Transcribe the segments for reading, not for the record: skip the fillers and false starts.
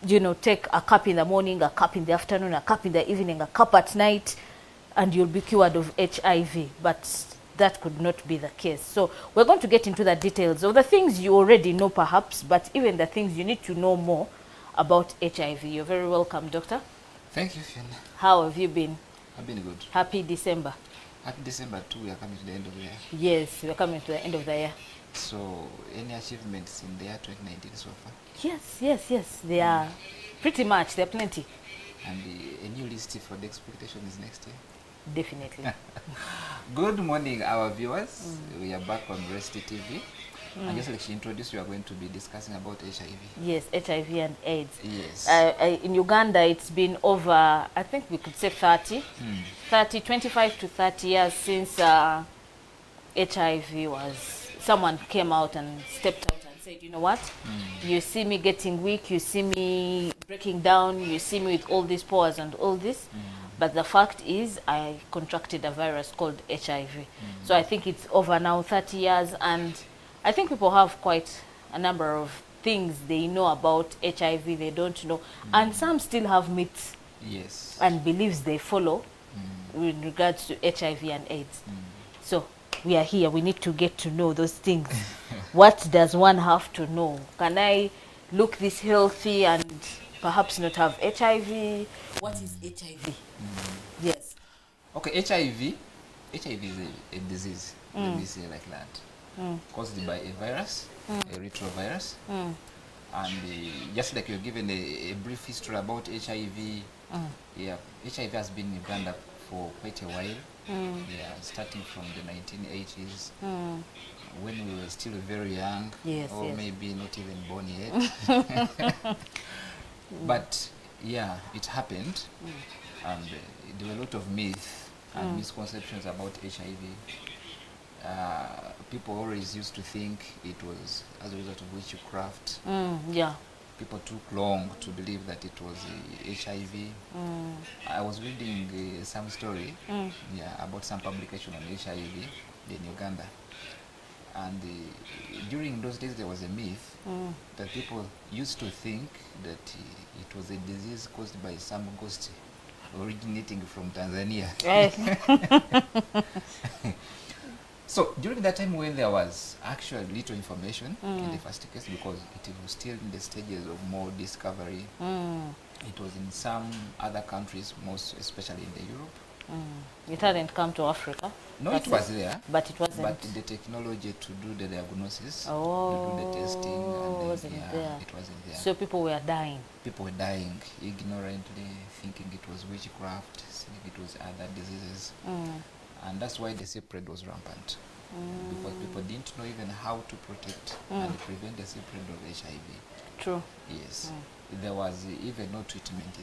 you know, take a cup in the morning, a cup in the afternoon, a cup in the evening, a cup at night, and you'll be cured of HIV. But that could not be the case. So we're going to get into the details of the things you already know perhaps, but even the things you need to know more about HIV. You're very welcome, Doctor. Thank you, Fiona. How have you been? I've been good. Happy December. Happy December too. We are coming to the end of the year. Yes, we're coming to the end of the year. So, any achievements in the year 2019 so far? Yes. They are pretty much. There are plenty. And a new list for the expectations next year? Definitely. Good morning, our viewers. We are back on Rest TV. And just like she introduced, we are going to be discussing about HIV. Yes, HIV and AIDS. Yes. In Uganda, it's been over, I think we could say 25 to 30 years since HIV was, someone came out and stepped out and said, you know what, you see me getting weak, you see me breaking down, you see me with all these powers and all this, but the fact is I contracted a virus called HIV. So I think it's over now 30 years, and I think people have quite a number of things they know about HIV they don't know, and some still have myths and beliefs they follow with regards to HIV and AIDS. So we are here, we need to get to know those things. What does one have to know? Can I look this healthy and perhaps not have HIV? What is HIV? Yes. Okay, HIV is a disease, let me say like that. Caused by a virus, a retrovirus. And just like you're given a brief history about HIV, yeah, HIV has been in Uganda for quite a while. Yeah, starting from the 1980s, when we were still very young, or maybe not even born yet. But yeah, it happened, and there were a lot of myths and misconceptions about HIV. People always used to think it was as a result of witchcraft. People took long to believe that it was HIV. I was reading some story about some publication on HIV in Uganda. And during those days there was a myth that people used to think that it was a disease caused by some ghost originating from Tanzania. So during that time when there was actually little information in the first case, because it was still in the stages of more discovery, it was in some other countries, most especially in the Europe. It hadn't come to Africa. No, it was there. But it wasn't. But the technology to do the diagnosis, to do the testing, and wasn't there. It wasn't there. So people were dying. People were dying ignorantly, thinking it was witchcraft, thinking it was other diseases. And that's why the spread was rampant, because people didn't know even how to protect and prevent the spread of HIV. True. Yes. There was even no treatment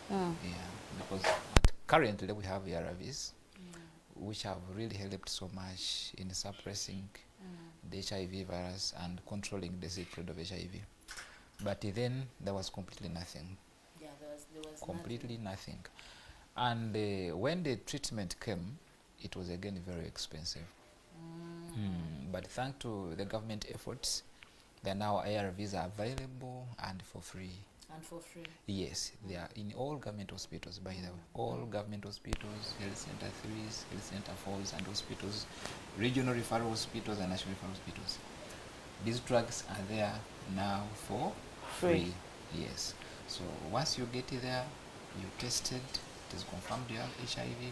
then. Because currently we have ARVs, which have really helped so much in suppressing the HIV virus and controlling the spread of HIV. But then there was completely nothing. Yeah, there was completely nothing. And when the treatment came, it was again very expensive. But thanks to the government efforts, there now ARVs are available and for free. And for free? Yes, they are in all government hospitals, by the way. All government hospitals, health center 3s, health center 4s, and hospitals, regional referral hospitals and national referral hospitals. These drugs are there now for free. Yes. So once you get there, you tested, it is confirmed you have HIV.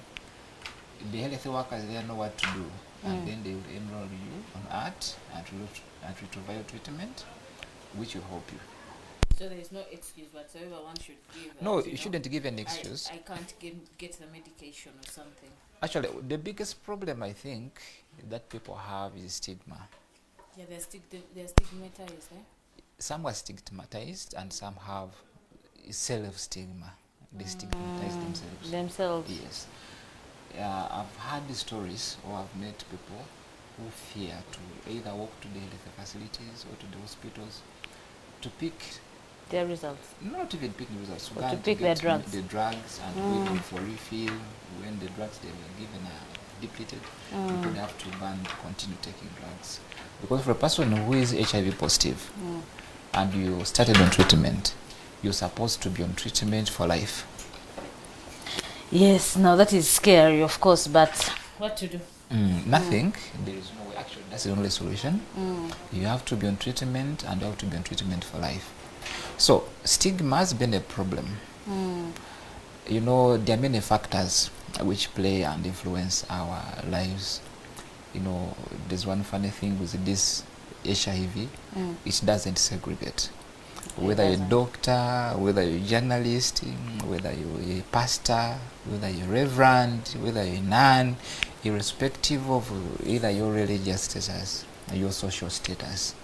The health workers there know what to do, and then they will enroll you on ART and retroviral treatment, which will help you. So there is no excuse whatsoever one should give? No, you shouldn't give an excuse. I can't get the medication or something. Actually, the biggest problem I think that people have is stigma. Yeah, they're stigmatized, eh? Some are stigmatized and some have self-stigma. They stigmatize themselves. Yes. I've heard the stories, or I've met people who fear to either walk to the health facilities or to the hospitals to pick their results. Not even pick the results. Or to pick their drugs. The drugs and waiting for refill. When the drugs they were given are depleted, people have to continue taking drugs. Because for a person who is HIV positive and you started on treatment, you're supposed to be on treatment for life. Yes, now that is scary, of course, but what to do? Nothing. There is no way. Actually, that's the only solution. You have to be on treatment, and you have to be on treatment for life. So stigma has been a problem. You know, there are many factors which play and influence our lives. You know, there's one funny thing with this HIV, it doesn't segregate. Whether you're a doctor, whether you're a journalist, whether you're a pastor, whether you're a reverend, whether you're a nun, irrespective of either your religious status or your social status,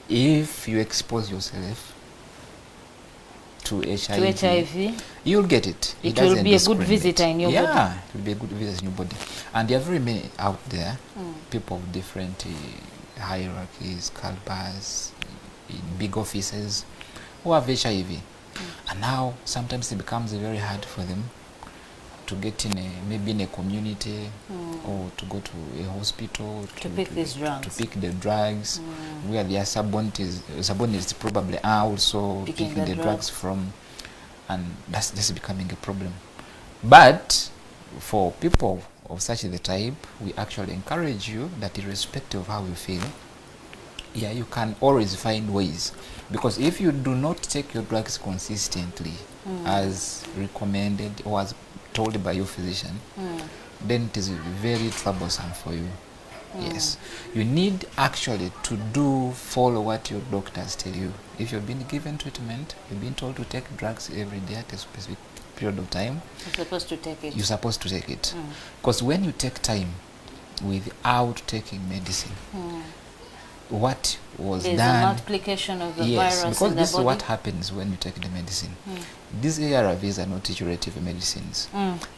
if you expose yourself to HIV, you'll get it. It will be a good visitor in your body. Yeah, it will be a good visitor in your body. And there are very many out there, people of different hierarchies, calibers, in big offices, who have HIV. And now sometimes it becomes very hard for them to get in maybe in a community or to go to a hospital to pick these drugs. To pick the drugs, where their subordinates probably are also picking the drugs from, and that's becoming a problem. But for people of such the type, we actually encourage you that irrespective of how you feel, yeah, you can always find ways, because if you do not take your drugs consistently as recommended or as told by your physician, then it is very troublesome for you. Yes, you need actually to follow what your doctors tell you. If you've been given treatment, you've been told to take drugs every day at a specific period of time, you're supposed to take it. You're supposed to take it, because when you take time without taking medicine, what was There's done, a multiplication of the yes, virus because in the this body. is what happens when you take the medicine. These ARVs are not curative medicines,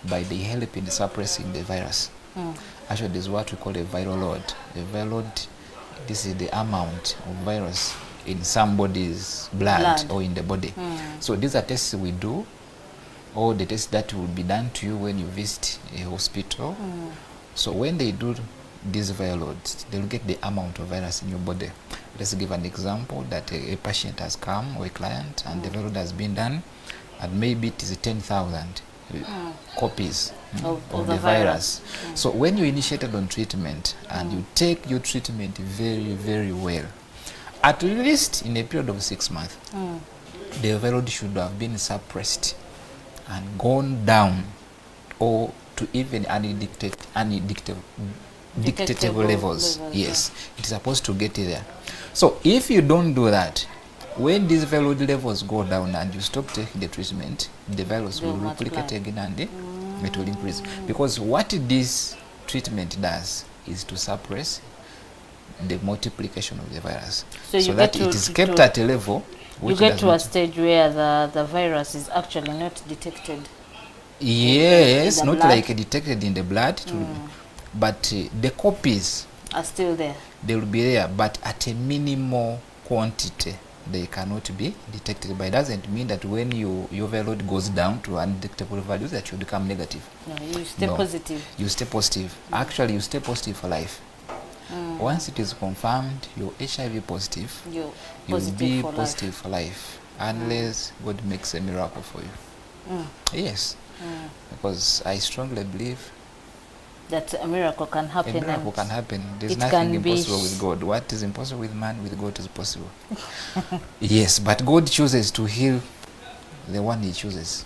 but they help in suppressing the virus. Actually, this is what we call a viral load. The viral load, this is the amount of virus in somebody's blood or in the body. So these are tests we do, or the tests that will be done to you when you visit a hospital. So when they do these viral loads, they'll get the amount of virus in your body. Let's give an example that a patient has come, or a client, and the viral load has been done, and maybe it is 10,000 copies of the virus. So when you initiated on treatment and you take your treatment very, very well, at least in a period of 6 months, the viral load should have been suppressed and gone down, or to even undetectable levels. Yes, it's supposed to get there. So if you don't do that, when these viral load levels go down and you stop taking the treatment, the virus will replicate again and it will increase. Because what this treatment does is to suppress the multiplication of the virus, so that it is kept at a level which you get to a stage where the virus is actually not detected. Yes, not blood. like detected in the blood, but the copies are still there. They will be there, but at a minimal quantity. They cannot be detected. But it doesn't mean that when your viral load goes down to undetectable values that you become negative. No, you stay positive. You stay positive. Actually, you stay positive for life. Once it is confirmed you're HIV positive, you'll be positive for life, unless God makes a miracle for you. Yes, because I strongly believe that a miracle can happen. A miracle can happen. There's nothing impossible with God. What is impossible with man, with God is possible. Yes, but God chooses to heal the one he chooses.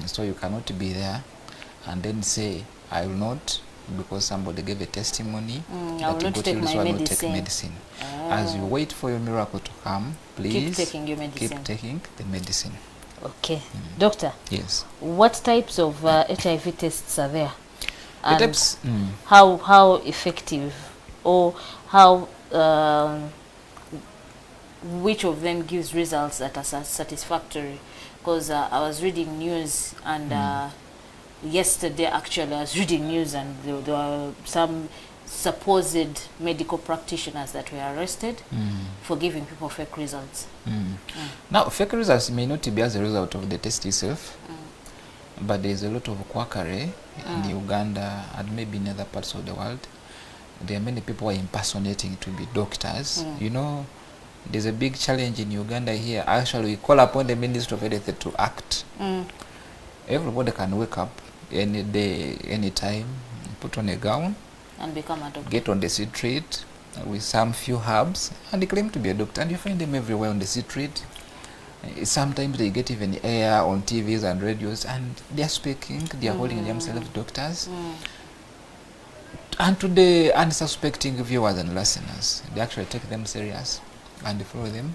So you cannot be there and then say, I will not, because somebody gave a testimony that you got healed, so I will take medicine. As you wait for your miracle to come, please keep taking your medicine. Keep taking the medicine. Okay. Doctor? Yes. What types of HIV tests are there? And how effective, or how which of them gives results that are satisfactory? Because I was reading news, and yesterday actually I was reading news, and there were some supposed medical practitioners that were arrested for giving people fake results. Now, fake results may not be as a result of the test itself, but there is a lot of quackery in Uganda and maybe in other parts of the world. There are many people who are impersonating to be doctors. You know, there's a big challenge in Uganda here. Actually, we call upon the Ministry of Health to act. Everybody can wake up any day, any time, put on a gown, and become a doctor. Get on the street with some few herbs, and they claim to be a doctor. And you find them everywhere on the street. Sometimes they get even air on TVs and radios, and they are speaking. They are holding themselves doctors. And to the unsuspecting viewers and listeners, they actually take them serious and follow them.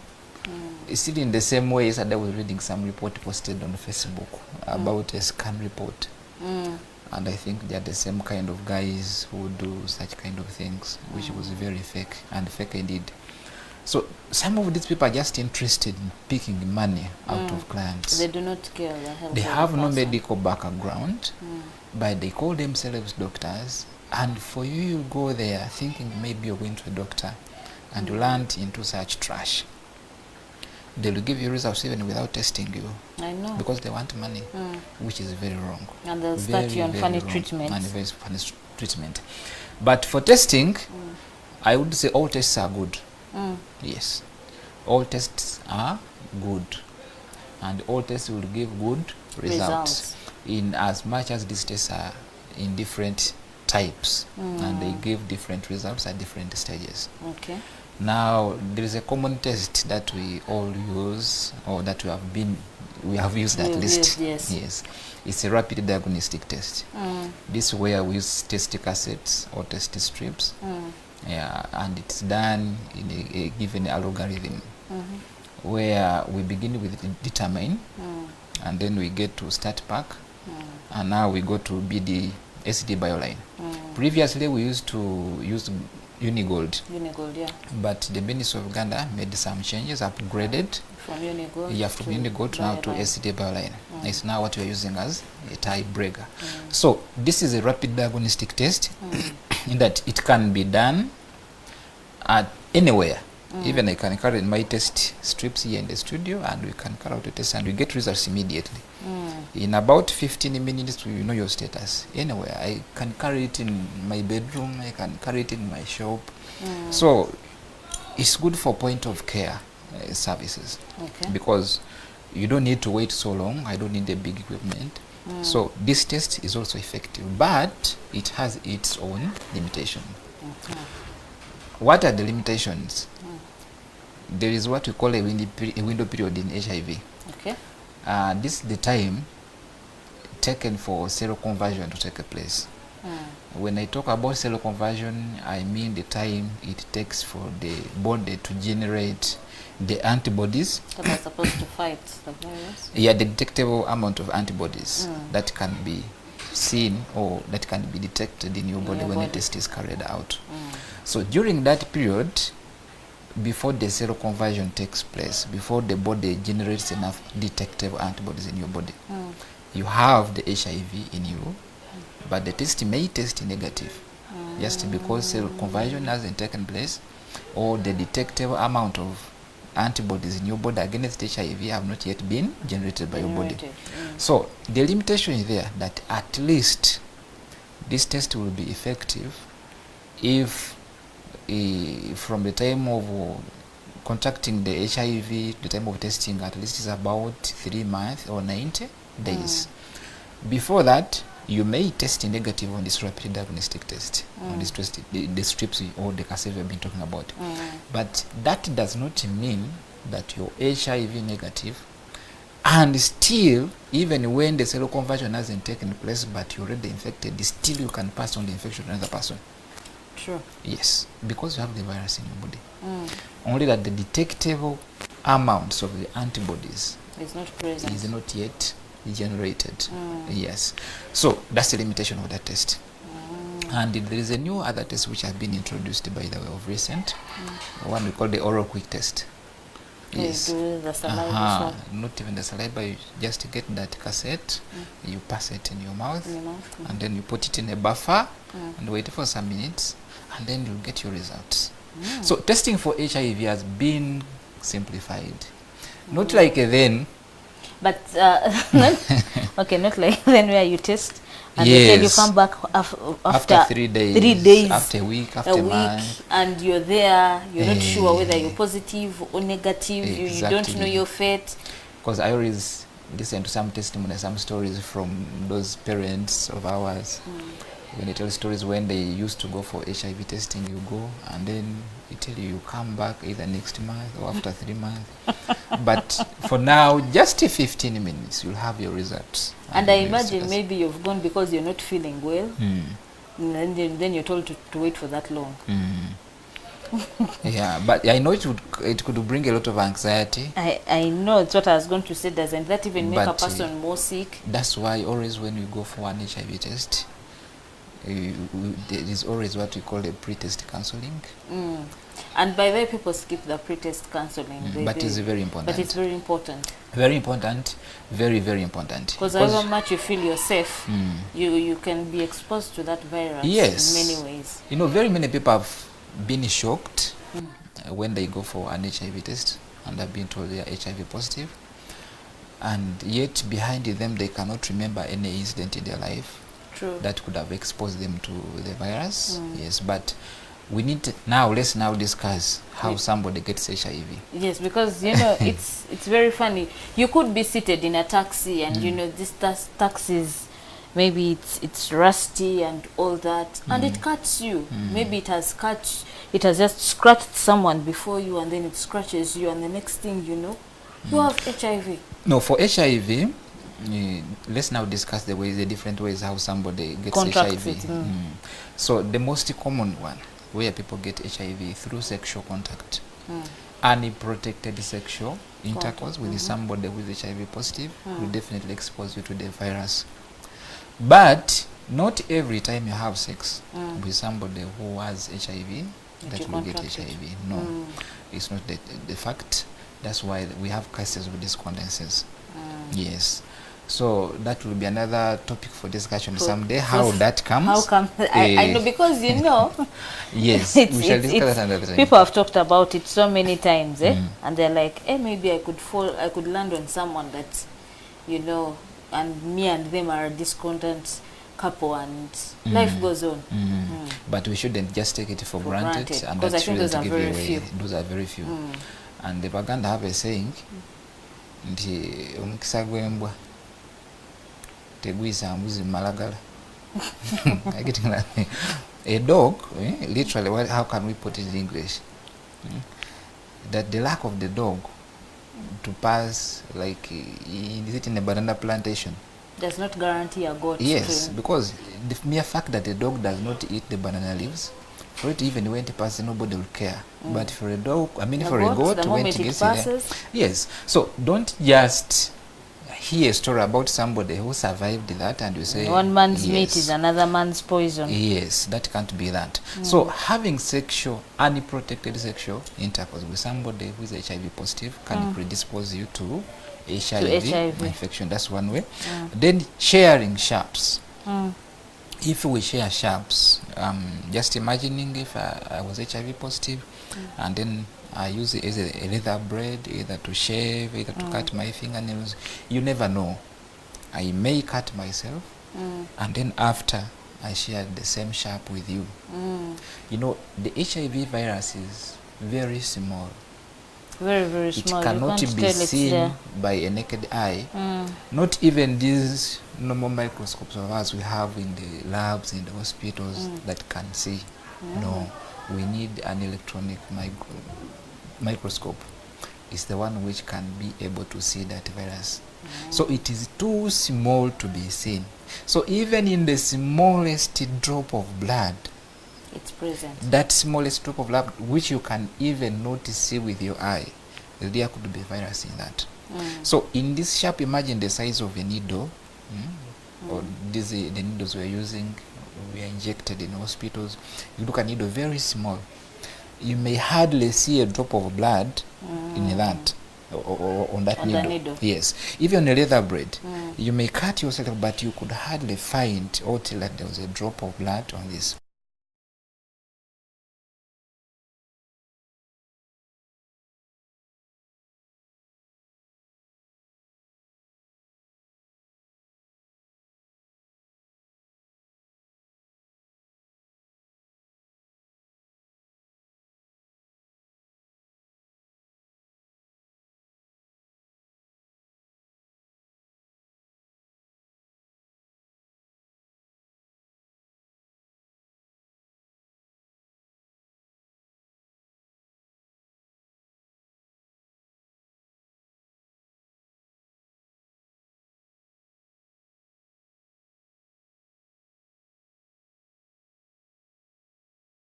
Still in the same way, yesterday I was reading some report posted on Facebook about a scan report. And I think they are the same kind of guys who do such kind of things, which was very fake, and fake indeed. So some of these people are just interested in picking money out of clients. They do not care. They have no medical background, but they call themselves doctors. And for you, you go there thinking maybe you're going to a doctor, and you land into such trash. They will give you results even without testing you. I know. Because they want money, which is very wrong. And they'll start you on funny treatment. And very funny treatment. But for testing, I would say all tests are good. Yes. All tests are good. And all tests will give good results. In as much as these tests are in different types. And they give different results at different stages. Okay. Now, there is a common test that we all use, or that we have used at least. Yes. It's a rapid diagnostic test. This is where we use test cassettes or test strips. Yeah, and it's done in a given algorithm, where we begin with determine, and then we get to start pack, and now we go to BD SD bioline. Previously, we used to use Unigold. Unigold, yeah. But the Ministry of Uganda made some changes, upgraded from Unigold. Yeah, from Unigold now to SD bioline. It's now what we are using as a tiebreaker. So this is a rapid diagnostic test in that it can be done at anywhere. Even I can carry my test strips here in the studio, and we can carry out a test, and we get results immediately. In about 15 minutes, we know your status. Anywhere, I can carry it in my bedroom, I can carry it in my shop. So it's good for point of care services, because you don't need to wait so long. I don't need a big equipment. So this test is also effective, but it has its own limitation. What are the limitations? There is what we call a window period in HIV. Okay. This is the time taken for seroconversion to take place. When I talk about seroconversion, I mean the time it takes for the body to generate the antibodies that are supposed to fight the virus. Yeah, the detectable amount of antibodies that can be seen or that can be detected in your body when a test is carried out. So during that period, before the seroconversion takes place, before the body generates enough detectable antibodies in your body, you have the HIV in you, but the test may test negative, just because seroconversion hasn't taken place, or the detectable amount of antibodies in your body against HIV have not yet been generated by your body. So the limitation is there, that at least this test will be effective if from the time of contacting the HIV, the time of testing, at least is about 3 months or 90 days. Before that, you may test negative on this rapid diagnostic test, on this test, the strips or the cassettes we've been talking about. But that does not mean that you're HIV negative, and still, even when the seroconversion hasn't taken place, but you're already infected, still you can pass on the infection to another person. Sure. Yes, because you have the virus in your body. Only that the detectable amounts of the antibodies is not present, is not yet generated. Yes. So that's the limitation of that test. And there is a new other test which has been introduced by the way of recent, one we call the oral quick test. Yes. Do the saliva not even the saliva, you just get that cassette, you pass it in your mouth, and then you put it in a buffer and wait for some minutes, and then you'll get your results. So testing for HIV has been simplified. Not like then. But not, okay, not like then where you test and they tell you Yes. come back After 3 days, 3 days, after a week, after a a week, month. and you're there, you're not sure whether you're positive or negative, you don't know Exactly. your fate. Because I always listen to some testimonies, some stories from those parents of ours. When they tell stories when they used to go for HIV testing, you go and then they tell you come back either next month or after 3 months. But for now, just 15 minutes, you'll have your results. And I imagine maybe you've gone because you're not feeling well, and then you're told to wait for that long. Yeah, but I know it could bring a lot of anxiety. I know it's what I was going to say. Doesn't that even make a But, person more sick? That's why always when we go for an HIV test, there is always what we call a pre-test counseling. And by the way, people skip the pre-test counseling. But it's very important. But it's very important. Very important. Very, very important. Because however much you feel you're safe, you can be exposed to that virus in many ways. You know, very many people have been shocked when they go for an HIV test and have been told they are HIV positive. And yet behind them, they cannot remember any incident in their life that could have exposed them to the virus. Yes, but we need to let's now discuss how somebody gets HIV. Yes, because you know it's very funny. You could be seated in a taxi and you know this taxis, maybe it's rusty and all that, and it cuts you. Maybe it has just scratched someone before you, and then it scratches you, and the next thing you know, you have HIV. No, for HIV, let's now discuss the different ways how somebody gets Contracts HIV. So the most common one where people get HIV through sexual contact. Unprotected sexual intercourse with somebody who is HIV positive will definitely expose you to the virus. But not every time you have sex with somebody who has HIV that you will get HIV. No, it's not the fact. That's why we have cases with discordances. Yes. So that will be another topic for discussion someday, how that comes. How come? I know, because you know. Yes, we shall discuss that another time. People have talked about it so many times, and they're like, maybe I could land on someone that, you know, and me and them are a discordant couple, and life goes on. But we shouldn't just take it for granted, and because I think those are very few. Those are very few. And the Baganda have a saying, nti omukisa gw'embwa teguyisa mbuzi malagala. A dog, literally, how can we put it in English? That the lack of the dog to pass, like, is it in a banana plantation? Does not guarantee a goat. Yes, because the mere fact that the dog does not eat the banana leaves, for it even when it passes, nobody will care. But for a dog, for a goat, when it gets there, yes. So don't just hear a story about somebody who survived that and you say one man's meat is another man's poison. Yes, that can't be that. So having unprotected sexual intercourse with somebody who is HIV positive can predispose you to HIV infection. That's one way. Then sharing sharps. If we share sharps, just imagining if I was HIV positive and then I use it as a leather braid, either to shave, either to cut my fingernails. You never know. I may cut myself, and then after I share the same sharp with you. You know, the HIV virus is very small. Very, very small. It cannot be seen by a naked eye. Not even these normal microscopes of ours we have in the labs, in the hospitals that can see. No, we need an electronic microscope. It's the one which can be able to see that virus. So it is too small to be seen. So even in the smallest drop of blood, it's present. That smallest drop of blood, which you can even not see with your eye, there could be virus in that. So in this sharp, imagine the size of a needle, or the needles we're using, we are injected in hospitals. You look at a needle very small. You may hardly see a drop of blood in that, or on that needle. Yes. Even on a leather braid, you may cut yourself, but you could hardly find or tell that there was a drop of blood on this.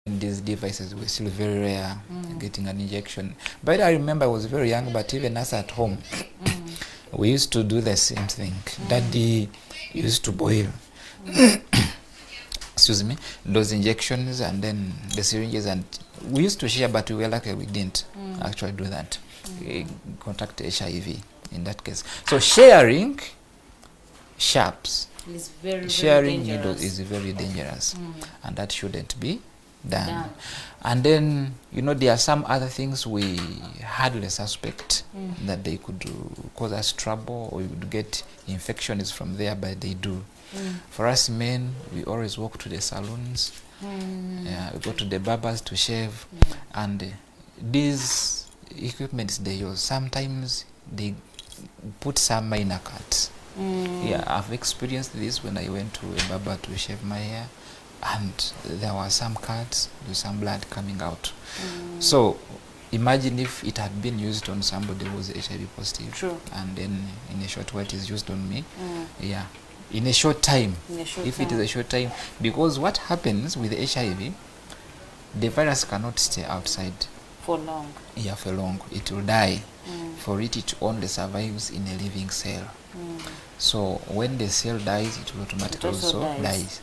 these devices were still very rare, getting an injection. But I remember I was very young, but even us at home, we used to do the same thing. Daddy used to boil, excuse me, those injections and then the syringes, and we used to share, but we were lucky we didn't actually do that. Contact HIV in that case. So sharing sharps. It's very, Sharing very needles dangerous. is very dangerous, and that shouldn't be done. And then, you know, there are some other things we hardly suspect that they could cause us trouble, or we would get infections from there, but they do. For us men, we always walk to the salons, we go to the barbers to shave, and these equipments they use, sometimes they put some minor cuts. Yeah, I've experienced this when I went to a barber to shave my hair, and there were some cuts with some blood coming out. So imagine if it had been used on somebody who was HIV positive. True. And then in a short while it is used on me. Yeah, in a short time, if it is a short time, because what happens with HIV, the virus cannot stay outside For long. yeah, for long. It will die. For it only survives in a living cell. So when the cell dies, it will automatically also dies.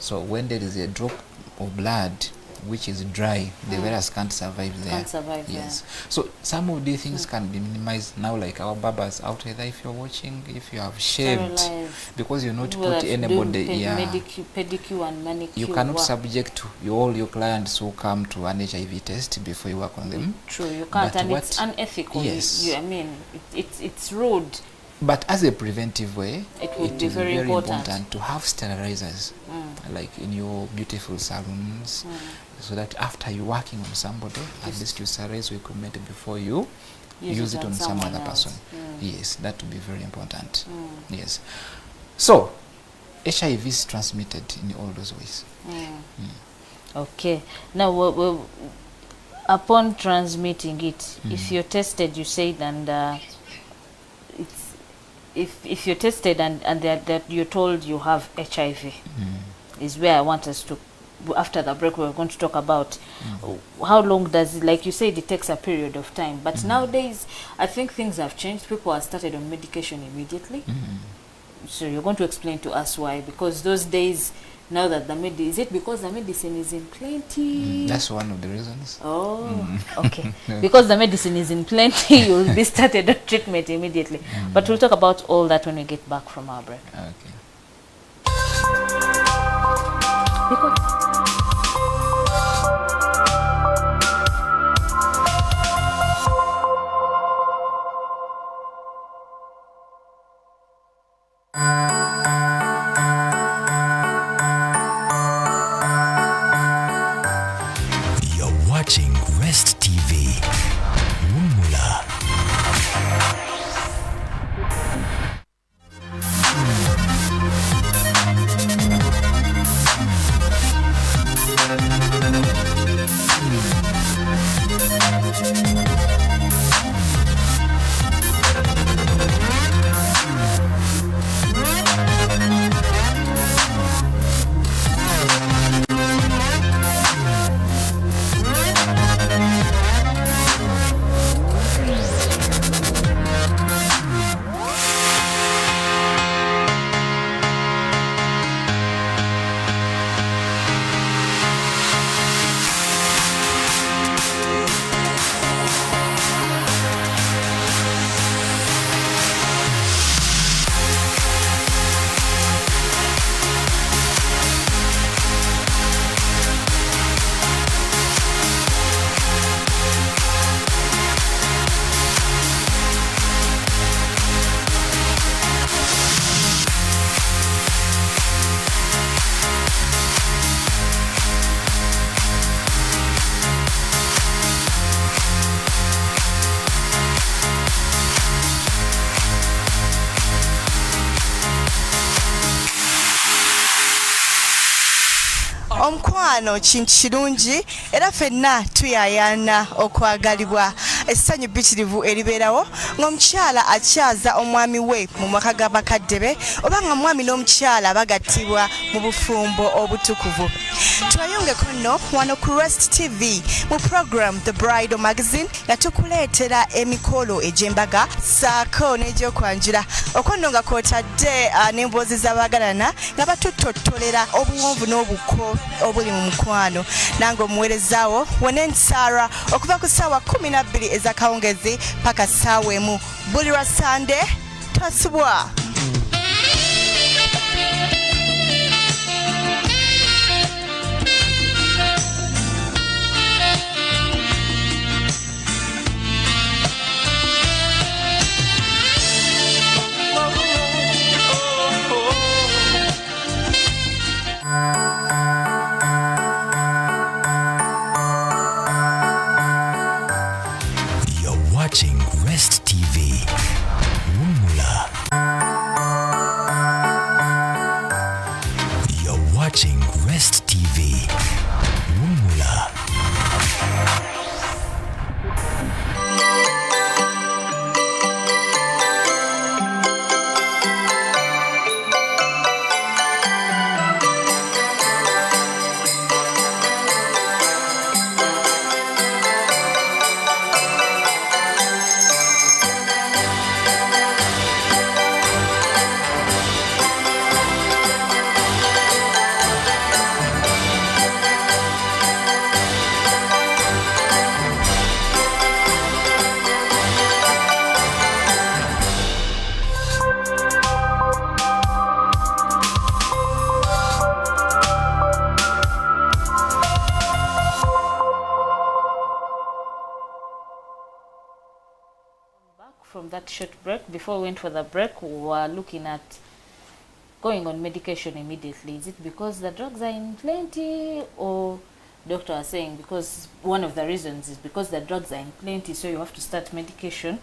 So when there is a drop of blood which is dry, the virus can't survive there. Can't survive yes. So some of these things can be minimized now, like our barbers out there. If you're watching, if you have shaved, because you're not put anybody, pedicure and manicure. you cannot subject to all your clients who come to an HIV test before you work on them. True, you can't, But and it's unethical. Yes. I mean, it's rude. But as a preventive way, It would be is very important. to have sterilizers, like in your beautiful salons, so that after you're working on somebody, at least you sterilize your equipment before you use it on some other person. Yes, that would be very important. Yes. So, HIV is transmitted in all those ways. Okay. Now, upon transmitting it, if you're tested, you said, and it's if you're tested and that you're told you have HIV, is where I want us to. After the break, we're going to talk about how long does it, like you said, it takes a period of time. But nowadays, I think things have changed. People are started on medication immediately. So you're going to explain to us why? Because those days, now that is it because the medicine is in plenty? That's one of the reasons. Oh, okay. Because the medicine is in plenty, you'll be started on treatment immediately. But we'll talk about all that when we get back from our break. Okay. You're watching Rest TV. Wumula. Omukwano kintu kirungi era ffenna tuyayana okwagalibwa essanyu bbitirivu eribeerawo ng'omukyala akyaza omwami we mu maka g'abakadde be oba nga mwami n'omukyala bagattibwa mu bufumbo obutukuvu. Tweyongeko nno wano ku Rest TV mu program The Bridal Magazine nga tukuleetera emikolo egy'embaga saako n'egyokwanjula okwo nno nga kw'otadde n'emboozi z'abaagalana nga batutottolera obuwonvu n'obuko obuli mu mukwano. Nange omuweerezaawo Wonensara okuva ku ssaawa 12 ez'akawungezi paka ssaawa 1 buli lwa Sande tosubwa. Watching Rest TV. Wumula. You're watching Rest TV. Wumula. From that short break, before we went for the break, we were looking at going on medication immediately. Is it because the drugs are in plenty, or doctor are saying because one of the reasons is because the drugs are in plenty, so you have to start medication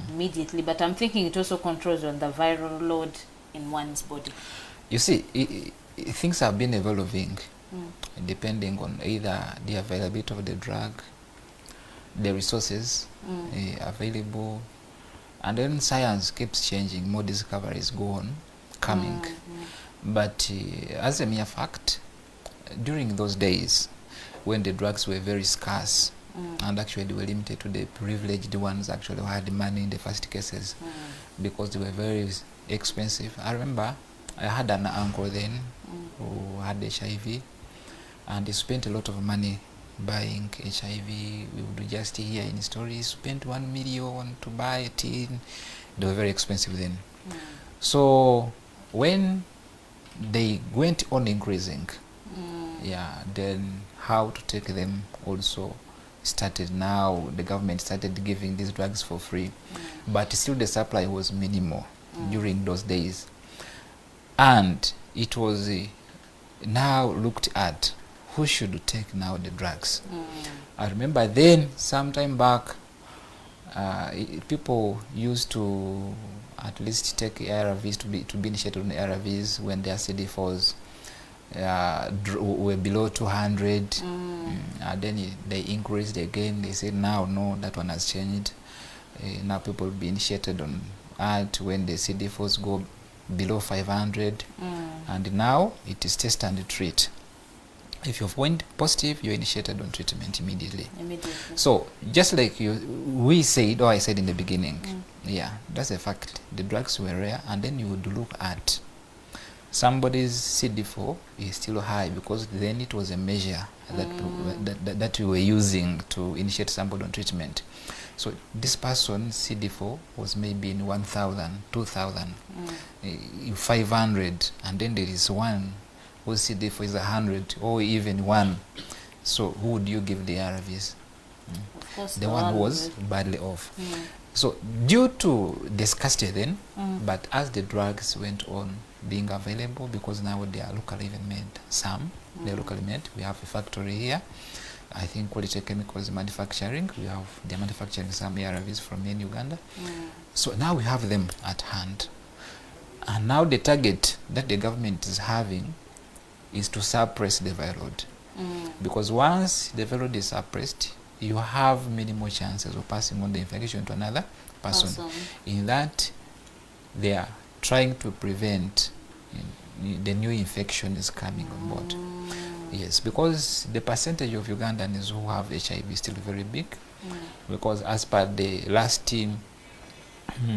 immediately? But I'm thinking it also controls on the viral load in one's body. You see, things have been evolving depending on either the availability of the drug, the resources available, and then science keeps changing, more discoveries go on coming. But as a mere fact, during those days when the drugs were very scarce and actually they were limited to the privileged ones actually who had money in the first cases because they were very expensive. I remember I had an uncle then who had HIV, and he spent a lot of money buying HIV. We would just hear in stories, spent 1 million to buy a tin. They were very expensive then. So when they went on increasing, then how to take them also started. Now the government started giving these drugs for free, but still the supply was minimal during those days, and it was now looked at who should take now the drugs. I remember then, sometime back, people used to at least take ARVs to be initiated on ARVs when their CD4s were below 200. And then they increased again. They said now, no, that one has changed. Now people will be initiated on ART when the CD4s go below 500. And now it is test and treat. If you've went positive, you're initiated on treatment immediately. So just like I said in the beginning, that's a fact. The drugs were rare, and then you would look at somebody's CD4 is still high because then it was a measure that we were using to initiate somebody on treatment. So this person's CD4 was maybe in 1,000, 2,000, 500, and then there is one whose CD4 is 100 or even 1. So who would you give the ARVs? The one who was badly off. So due to the scarcity then, but as the drugs went on being available, because now they are locally even made, they're locally made. We have a factory here, I think Quality Chemicals Manufacturing. They're manufacturing some ARVs from here in Uganda. So now we have them at hand. And now the target that the government is having is to suppress the viral load. Because once the viral load is suppressed, you have many more chances of passing on the infection to another person. In that, they are trying to prevent the new infection is coming on board. Yes, because the percentage of Ugandans who have HIV is still very big. Because as per the last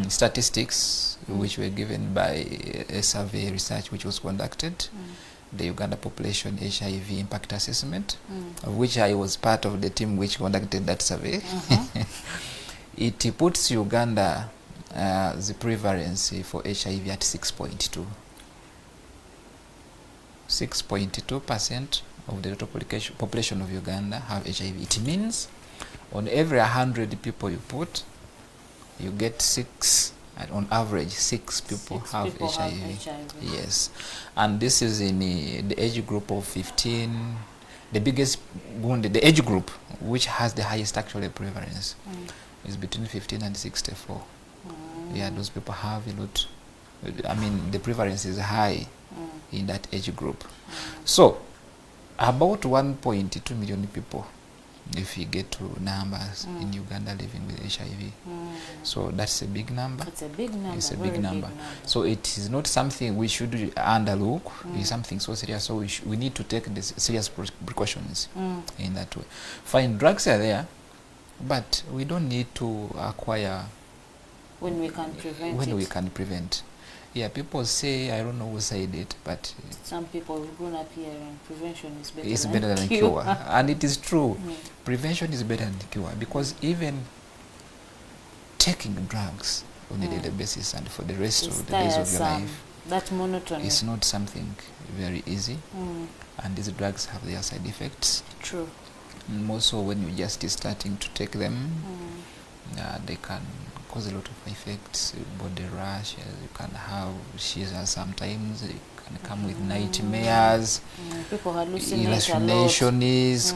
statistics which were given by a survey research which was conducted, the Uganda population HIV impact assessment, of which I was part of the team which conducted that survey, it puts Uganda the prevalence for HIV at 6.2. 6.2% of the total population of Uganda have HIV. It means on every 100 people you put, you get 6, and on average 6 people have HIV. Yes, and this is in the age group of 15. The biggest one, the age group which has the highest actual prevalence is between 15 and 64. Yeah, those people have a lot. I mean, the prevalence is high in that age group. So about 1.2 million people, if you get to numbers in Uganda living with HIV. So that's a big number. It's a big number. It's a big number. So it is not something we should underlook. It's something so serious. So we need to take this serious precautions in that way. Fine, drugs are there, but we don't need to acquire when we can prevent when we can prevent. Yeah, people say, I don't know who said it, but some people have grown up here and prevention is better it's than better than cure. And it is true. Prevention is better than cure, because even taking drugs on a daily basis and for the rest of the days of your life, that monotony, it's not something very easy. And these drugs have their side effects. True. More so when you're just starting to take them, they can cause a lot of effects, body rash, you can have seizures sometimes, you can come with nightmares, people hallucinate hallucinations,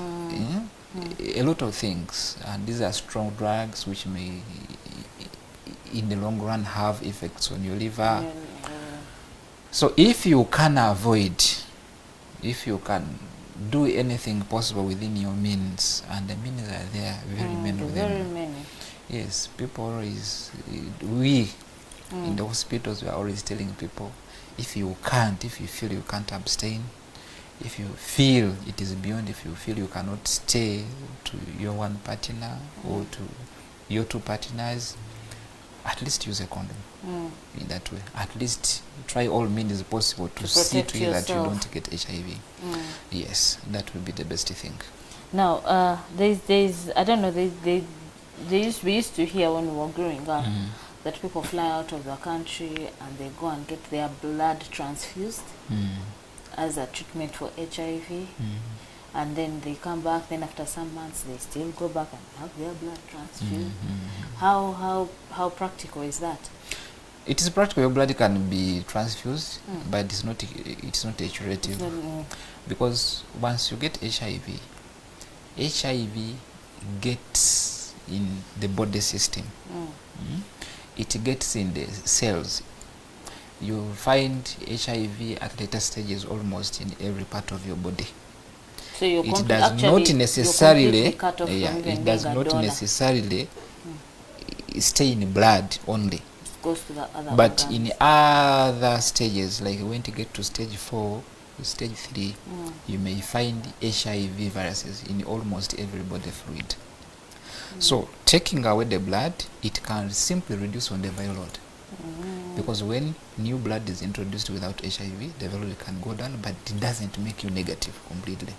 a lot of things. And these are strong drugs which may in the long run have effects on your liver. So if you can avoid, if you can do anything possible within your means, and the means are there, very many of them. Very many. Yes, people always, we in the hospitals, we are always telling people, if you feel you can't abstain, if you feel it is beyond, if you feel you cannot stay to your one partner or to your two partners, at least use a condom. In that way, at least try all means possible to see to it that you don't get HIV. Yes, that would be the best thing. Now, there's I don't know, we used to hear when we were growing up that people fly out of the country and they go and get their blood transfused as a treatment for HIV. And then they come back, then after some months they still go back and have their blood transfused. How practical is that? It is practical. Your blood can be transfused, but it's not a curative. Because once you get HIV gets in the body system. It gets in the cells. You find HIV at later stages almost in every part of your body. So you it does not necessarily stay in blood only. It goes to the other but organs. In other stages, like when you get to stage 4, stage 3, you may find HIV viruses in almost every body fluid. So taking away the blood, it can simply reduce on the viral load. Because when new blood is introduced without HIV, the viral load can go down, but it doesn't make you negative completely.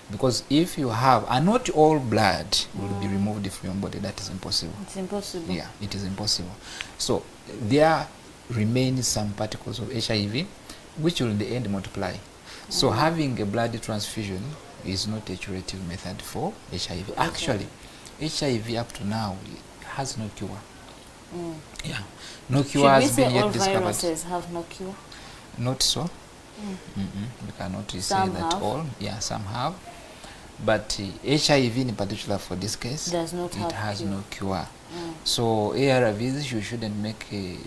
Because if you have, and not all blood will be removed from your body, that is impossible. It's impossible. Yeah, it is impossible. So there remains some particles of HIV which will in the end multiply. So having a blood transfusion is not a curative method for HIV. Actually, HIV up to now has no cure. Yeah, no cure has been yet discovered. All viruses have no cure? Not so. We cannot say Some that have. all. Yeah, some have. But HIV in particular for this case, Does not it have has cure. no cure. So ARVs, you shouldn't make a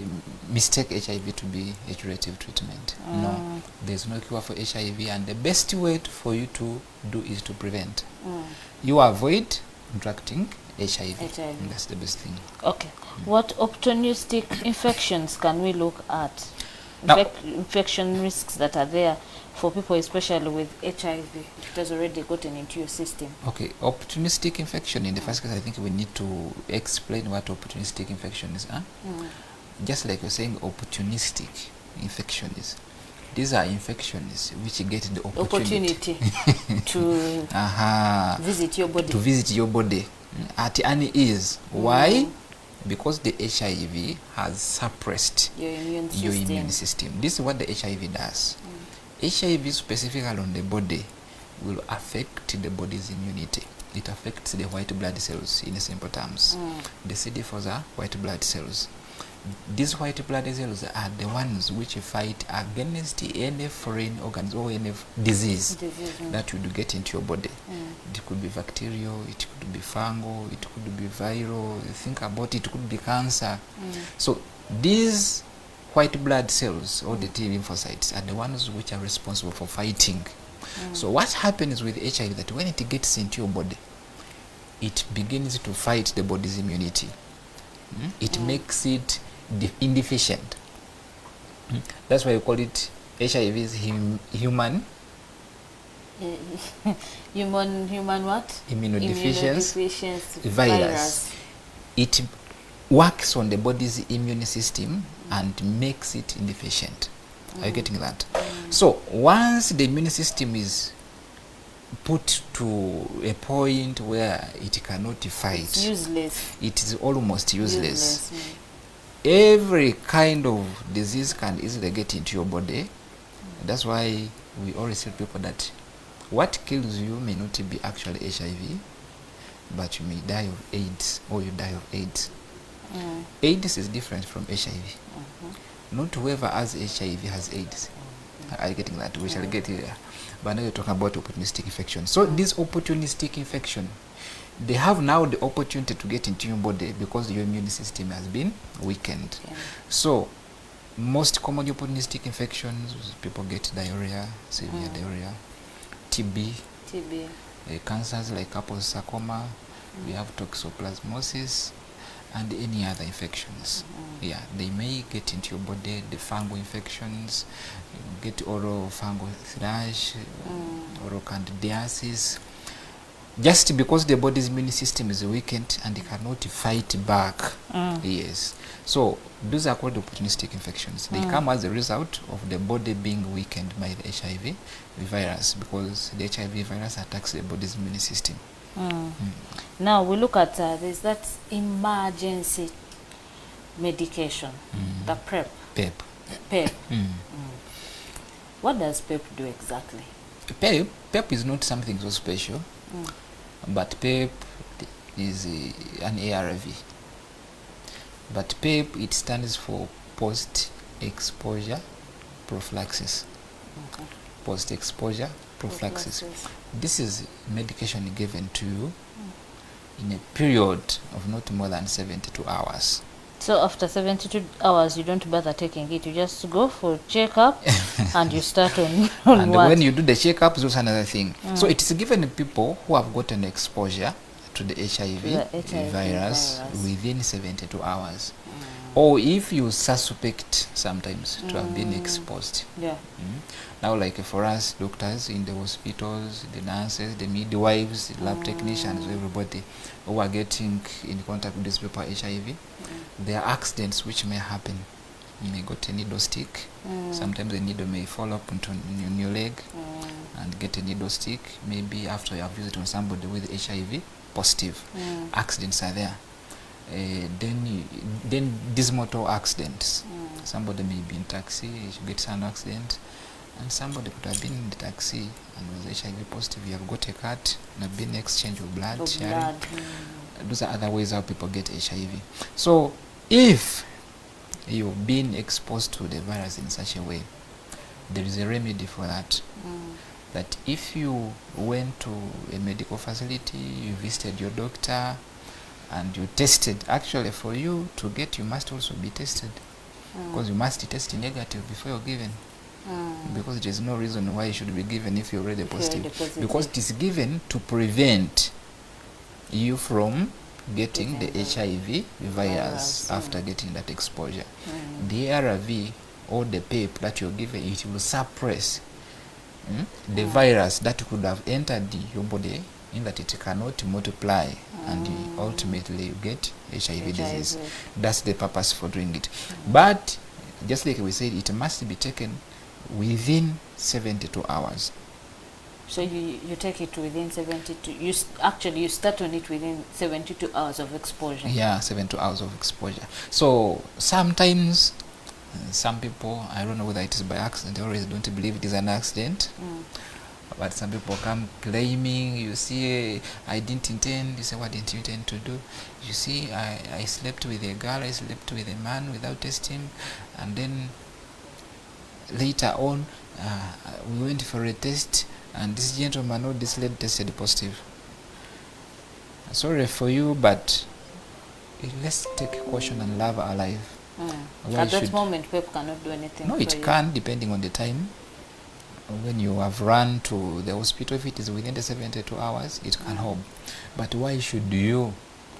mistake HIV to be a curative treatment. No, there's no cure for HIV, and the best way for you to do is to prevent. You avoid contracting HIV. That's the best thing. Okay. What opportunistic infections can we look at? Infection risks that are there for people, especially with HIV, if it has already gotten into your system. Okay, opportunistic infection. In the first case, I think we need to explain what opportunistic infection is. Just like you're saying, opportunistic infection is. These are infections which get the opportunity to visit your body. To visit your body at any ease. Why? Because the HIV has suppressed your immune system. This is what the HIV does. HIV specifically on the body will affect the body's immunity. It affects the white blood cells in simple terms. The CD4s are white blood cells. These white blood cells are the ones which fight against any foreign organs or any disease that would get into your body. It could be bacterial, it could be fungal, it could be viral. Think about it, it could be cancer. So these white blood cells or the T lymphocytes are the ones which are responsible for fighting. So what happens with HIV that when it gets into your body, it begins to fight the body's immunity. It makes it inefficient. That's why you call it HIV is human what? Immunodeficiency virus. It works on the body's immune system and makes it inefficient. Are you getting that? So once the immune system is put to a point where it cannot fight, it's useless. It is almost useless. Every kind of disease can easily get into your body. That's why we always tell people that what kills you may not be actually HIV, but you may die of AIDS, or you die of AIDS. AIDS is different from HIV. Not whoever has HIV has AIDS. Are you getting that? We shall get here. But now you're talking about opportunistic infection. So this opportunistic infection, they have now the opportunity to get into your body because your immune system has been weakened. So most common opportunistic infections, people get diarrhea, severe diarrhea, TB, cancers like Kaposi sarcoma, we have toxoplasmosis, and any other infections. They may get into your body. The fungal infections, you get oral fungal thrush, oral candidiasis, just because the body's immune system is weakened and it cannot fight back. Yes. So those are called opportunistic infections. They come as a result of the body being weakened by the HIV virus, because the HIV virus attacks the body's immune system. Now we look at there's that emergency medication, the PrEP. What does PrEP do exactly? PrEP is not something so special, but PrEP is an ARV. But PrEP, it stands for post-exposure prophylaxis. Post-exposure prophylaxis. This is medication given to you in a period of not more than 72 hours. So after 72 hours, you don't bother taking it. You just go for checkup and you start on and what? When you do the checkup, that's another thing. So it is given to people who have gotten exposure to the HIV virus within 72 hours. Or if you suspect sometimes to have been exposed. Now, like for us doctors in the hospitals, the nurses, the midwives, the lab technicians, everybody who are getting in contact with these people HIV, there are accidents which may happen. You may get a needle stick. Sometimes the needle may fall up into your leg and get a needle stick. Maybe after you have visited on somebody with HIV positive, accidents are there. Then these motor accidents. Somebody may be in taxi, gets an accident, and somebody could have been in the taxi and was HIV positive. You have got a cut and have been exchange of blood sharing. Those are other ways how people get HIV. So if you've been exposed to the virus in such a way, there is a remedy for that. That if you went to a medical facility, you visited your doctor, and you tested, actually for you to get, you must also be tested. Because you must test negative before you're given. Because there is no reason why you should be given if you're already positive. Because it is given to prevent you from getting the HIV virus Virus, after getting that exposure. The ARV or the PEP that you're given, it will suppress the virus that could have entered your body, in that it cannot multiply and ultimately you get HIV disease. That's the purpose for doing it. But just like we said, it must be taken within 72 hours. So you take it within 72. You start on it within 72 hours of exposure. Yeah, 72 hours of exposure. So sometimes some people, I don't know whether it is by accident, they always don't believe it is an accident. But some people come claiming, you see, I didn't intend. You say, what did you intend to do? You see, I slept with a girl, I slept with a man without testing, and then later on we went for a test, and this gentleman or this lady tested positive. Sorry for you, but let's take caution and love our life. At that moment, PEP cannot do anything. No, it can, depending on the time. When you have run to the hospital, if it is within the 72 hours, it can help. But why should you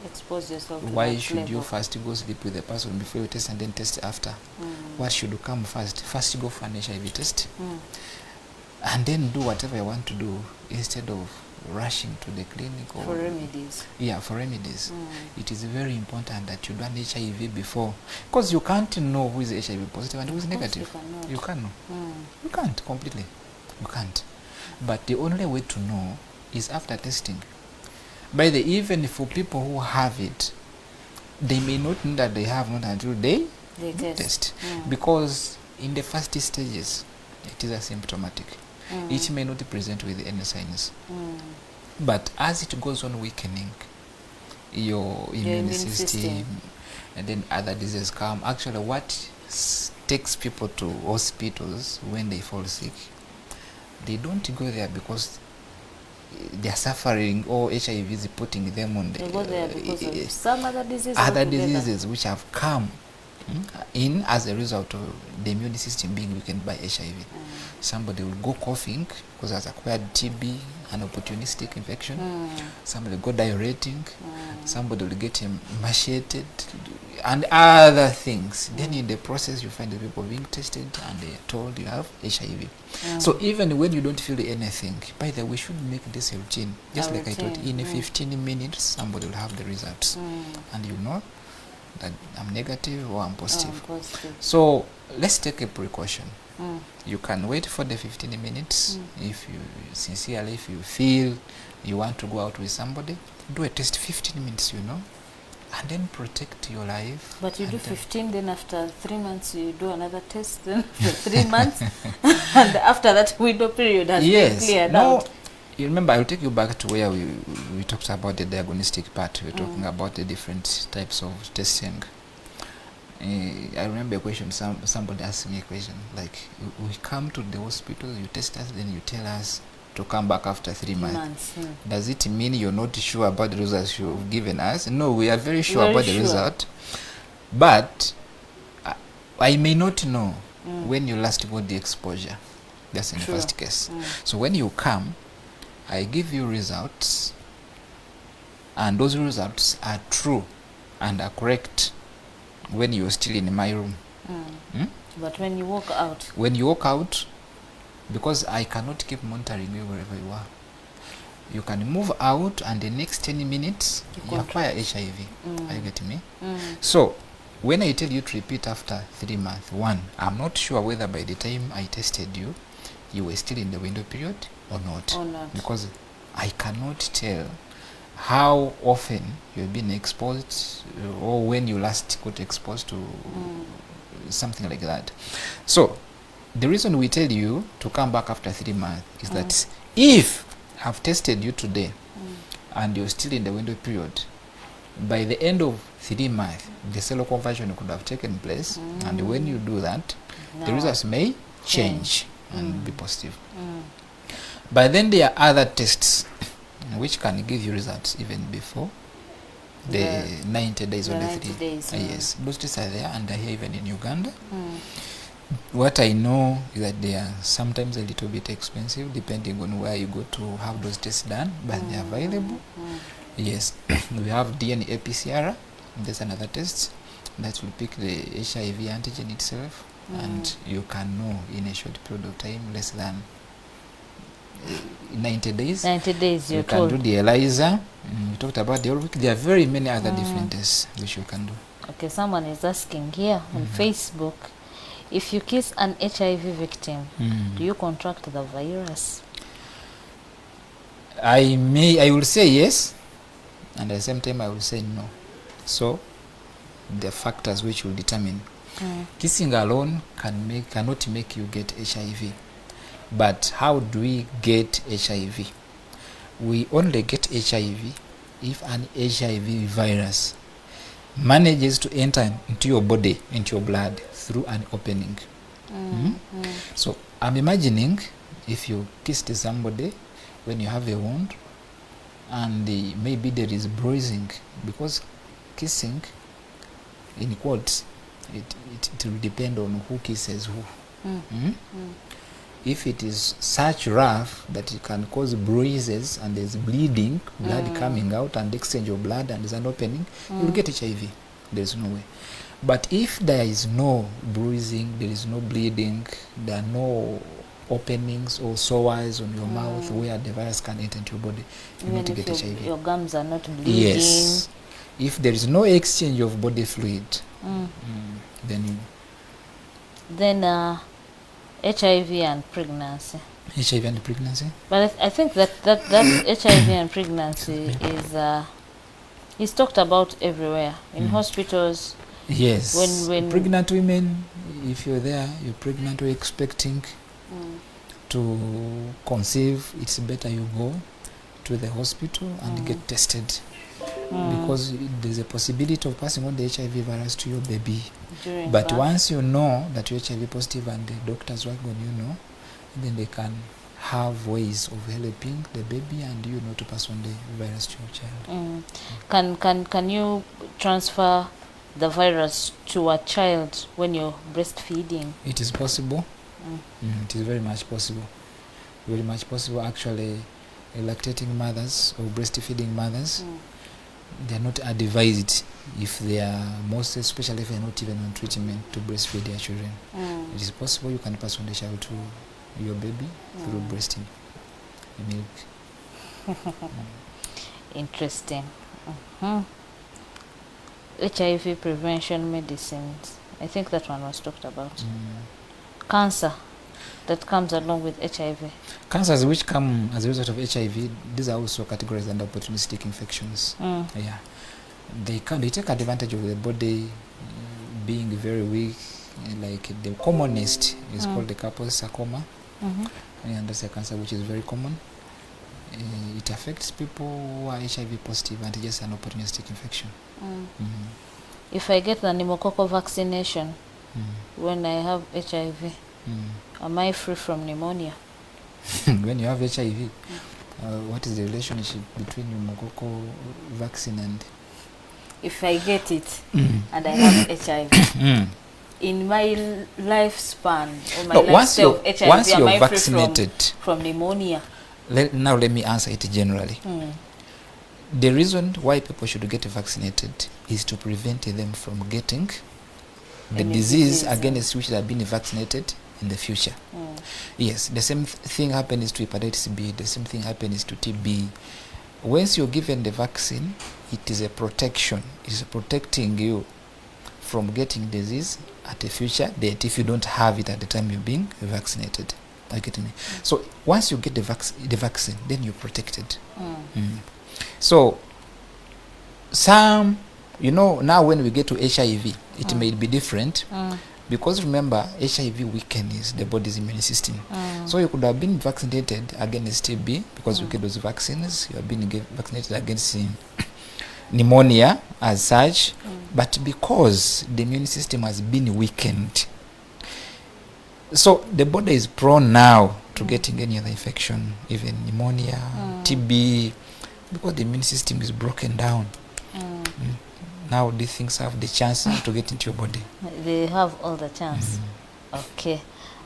expose yourself to why that should level? you first go sleep with the person before you test and then test after? What should come first? First go for an HIV test and then do whatever you want to do instead of rushing to the clinic or For remedies. Yeah, for remedies. It is very important that you do an HIV before, because you can't know who is HIV positive and who is negative. You can't know. You can't completely. You can't. But the only way to know is after testing. By the even for people who have it, they may not know that they have not until they test. Because in the first stages, it is asymptomatic. It may not present with any signs. But as it goes on weakening, your immune system, and then other diseases come. Actually, what takes people to hospitals when they fall sick, they don't go there because they are suffering or HIV is putting them on the... They go there because of some other diseases. Other diseases which have come in as a result of the immune system being weakened by HIV. Somebody will go coughing because has acquired TB, an opportunistic infection. Somebody will go diuretic. Somebody will get emaciated and other things. Then in the process you find the people being tested and they are told you have HIV. So even when you don't feel anything, by the way, we should make this a routine. Just like I told you, in 15 minutes somebody will have the results. And you know that I'm negative or I'm positive. So let's take a precaution. You can wait for the 15 minutes. If you sincerely, if you feel you want to go out with somebody, do a test 15 minutes, you know, and then protect your life. But you do 15, then after 3 months you do another test, then for 3 months, and after that window period has been cleared out. You remember, I'll take you back to where we talked about the diagnostic part. We're talking about the different types of testing. I remember a question, somebody asked me a question, like, we come to the hospital, you test us, then you tell us to come back after 3 months. Does it mean you're not sure about the results you've given us? No, we are very sure about the result. But I may not know when you last got the exposure. That's in the first case. So when you come, I give you results, and those results are true and are correct when you're still in my room. But when you walk out? When you walk out, because I cannot keep monitoring you wherever you are. You can move out and the next 10 minutes you acquire HIV. Are you getting me? So when I tell you to repeat after 3 months, one, I'm not sure whether by the time I tested you, you were still in the window period or not. Because I cannot tell how often you've been exposed or when you last got exposed to something like that. So the reason we tell you to come back after 3 months is that if I've tested you today and you're still in the window period, by the end of 3 months the cell conversion could have taken place, and when you do that, the results may change and be positive. But then there are other tests which can give you results even before the 90 days or the 3 days. Yes, those tests are there and are here even in Uganda. What I know is that they are sometimes a little bit expensive depending on where you go to have those tests done, but they are available. Yes, We have DNA PCR. There's another test that will pick the HIV antigen itself, and you can know in a short period of time, less than 90 days. 90 days, You you're can told. do the ELISA. We talked about the week. There are very many other different tests which you can do. Okay, someone is asking here on Facebook, if you kiss an HIV victim, do you contract the virus? I will say yes, and at the same time I will say no. So the factors which will determine. Kissing alone cannot make you get HIV. But how do we get HIV? We only get HIV if an HIV virus manages to enter into your body, into your blood, through an opening. So I'm imagining if you kissed somebody when you have a wound, and maybe there is bruising, because kissing, in quotes, it will depend on who kisses who. If it is such rough that it can cause bruises and there's bleeding, blood coming out and exchange of blood and there's an opening, you'll get HIV. There's no way. But if there is no bruising, there is no bleeding, there are no openings or sores on your mouth where the virus can enter into your body, you need to get HIV. Your gums are not bleeding. Yes. If there is no exchange of body fluid, then HIV and pregnancy. HIV and pregnancy? But I think that HIV and pregnancy is talked about everywhere, in hospitals. Yes. When pregnant women, if you're there, you're pregnant or expecting to conceive, it's better you go to the hospital and get tested, because there's a possibility of passing on the HIV virus to your baby. But once you know that you're HIV positive and the doctors work on you know, then they can have ways of helping the baby and you know to pass on the virus to your child. Can you transfer the virus to a child when you're breastfeeding? It is possible. It is very much possible. Very much possible. Actually, lactating mothers or breastfeeding mothers, they are not advised, if they are, most especially if they are not even on treatment, to breastfeed their children. It is possible you can pass on the child to your baby through breasting milk. Interesting. HIV prevention medicines. I think that one was talked about. Cancer that comes along with HIV. Cancers which come as a result of HIV, these are also categorized under opportunistic infections. Yeah, they take advantage of the body being very weak. Like the commonest is called the Kaposi sarcoma, and that's a cancer which is very common. It affects people who are HIV positive, and it's just an opportunistic infection. If I get the pneumococcal vaccination when I have HIV, am I free from pneumonia? When you have HIV, what is the relationship between pneumococcal vaccine and... If I get it and I have HIV, in my lifespan or my lifestyle of HIV, once am you're I vaccinated, free from pneumonia? Now let me answer it generally. The reason why people should get vaccinated is to prevent them from getting the disease against which they have been vaccinated in the future. Yes, the same thing happens to hepatitis B, the same thing happens to TB. Once you're given the vaccine, it is a protection. It's protecting you from getting disease at a future date if you don't have it at the time you're being vaccinated. Are you getting me? So once you get the vaccine, then you're protected. So some, now when we get to HIV, it may be different, because remember, HIV weakens the body's immune system. So you could have been vaccinated against TB because you get those vaccines. You have been vaccinated against pneumonia as such, but because the immune system has been weakened, so the body is prone now to getting any other infection, even pneumonia, TB, because the immune system is broken down. Now these things have the chance to get into your body. They have all the chance. Okay.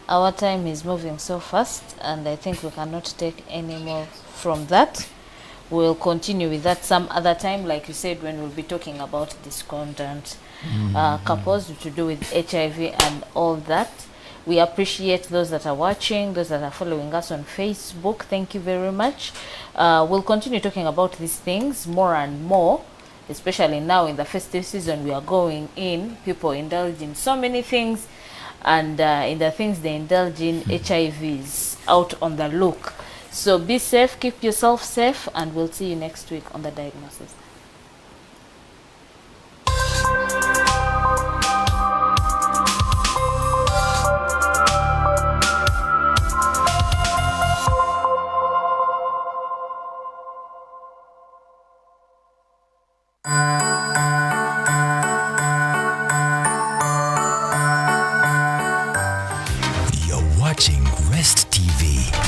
Our time is moving so fast, and I think we cannot take any more from that. We'll continue with that some other time, like you said, when we'll be talking about discordant couples to do with HIV and all that. We appreciate those that are watching, those that are following us on Facebook. Thank you very much. We'll continue talking about these things more and more, especially now in the festive season we are going in. People indulge in so many things, and in the things they indulge in, HIV is out on the look. So be safe, keep yourself safe, and we'll see you next week on The Diagnosis. You're watching Rest TV.